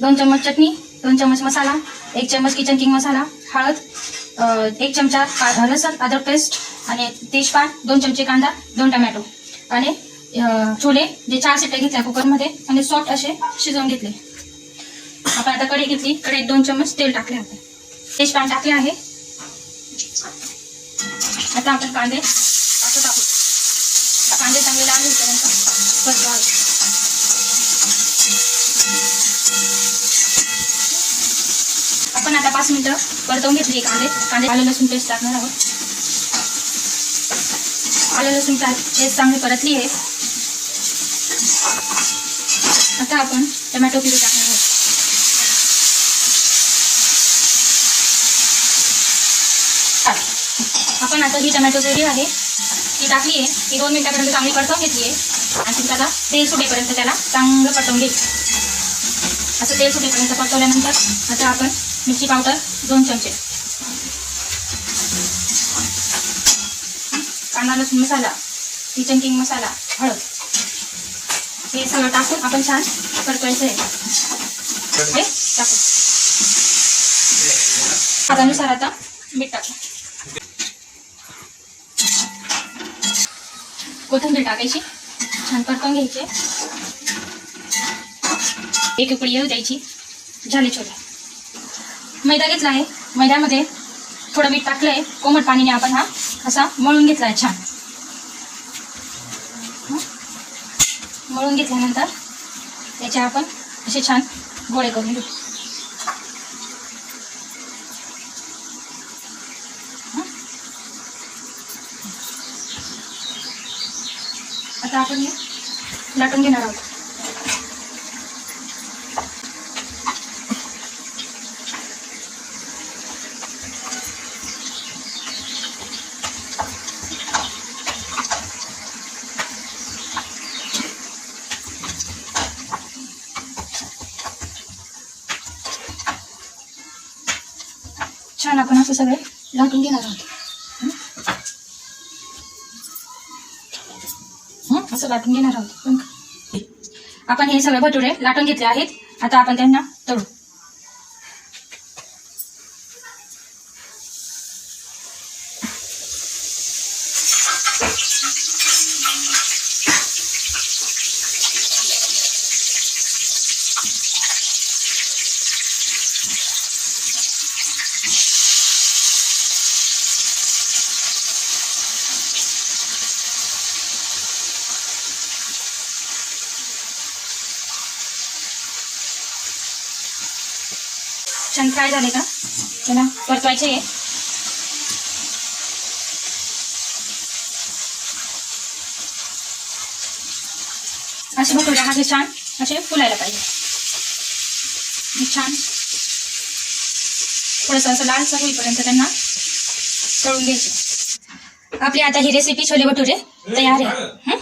2 चम्मच चटणी, 2 चम्मच मसाला, 1 चम्मच किचन किंग मसाला, हळद, 1 चमचा लसण अद्रक पेस्ट आणि तेजपान, 2 चमचे कांदा, 2 टमॅटो आणि छोले जे 4 शिट्ट्या घेतल्या कुकरमध्ये आणि सॉफ्ट असे शिजवून घेतले. आपण आता कढई घेतली, कढईत 2 चम्मच तेल टाकले आपण, तेजपान टाकले आहे. आता आपण कांदे असं टाकू. कांदे चांगले लाल होईपर्यंत परतवावे. आपण आता 5 मिनिटं परतवून घेतली. कांदे आलं लसूण पेस्ट टाकणार आहोत. आलं लसूण पेस्ट चांगली परतली आहे. आता आपण टमॅटो प्युरी टाकणार आहोत. आपण आता ही टमॅटो प्युरी आहे ती टाकली आहे. ती 2 मिनिटापर्यंत चांगली परतवून घेतली आहे आणि त्याला तेल सुटेपर्यंत त्याला चांगलं परतवून घ्यायचं. असं तेल सुटेपर्यंत परतवल्यानंतर आता आपण मिरची पावडर 2 चमचे, कांदा लसूण मसाला, किचन किंग मसाला, हळद हे सगळं टाकून आपण छान परतवायचं आहे. हे टाकू. स्वादानुसार आता मीठ टाकू. कोथिंबीर टाकायची, छान परतवून घ्यायचे. एक उकळी येऊ द्यायची. झाले छोले. मैदा घेतला आहे. मैद्यामध्ये थोडं मीठ टाकलं आहे. कोमट पाणीने आपण हा असा मळून घेतला आहे. छान मळून घेतल्यानंतर त्याचे आपण असे छान गोळे करून घेऊ. आता आपण हे लाटून घेणार आहोत. छान आपण असं सगळे लाटून घेणार आहोत. असं लाटून घेणार आहोत. आपण हे सगळे भटुरे लाटून घेतले आहेत. आता आपण त्यांना तळू. छान फ्राय झाले का त्याला परतवायचे आहे. असे भटुरे माझे छान असे फुलायला पाहिजे. छान थोडंसं असं लालसर होईपर्यंत त्यांना तळून घ्यायचे. आपली आता ही रेसिपी छोले भटुरे तयार आहे.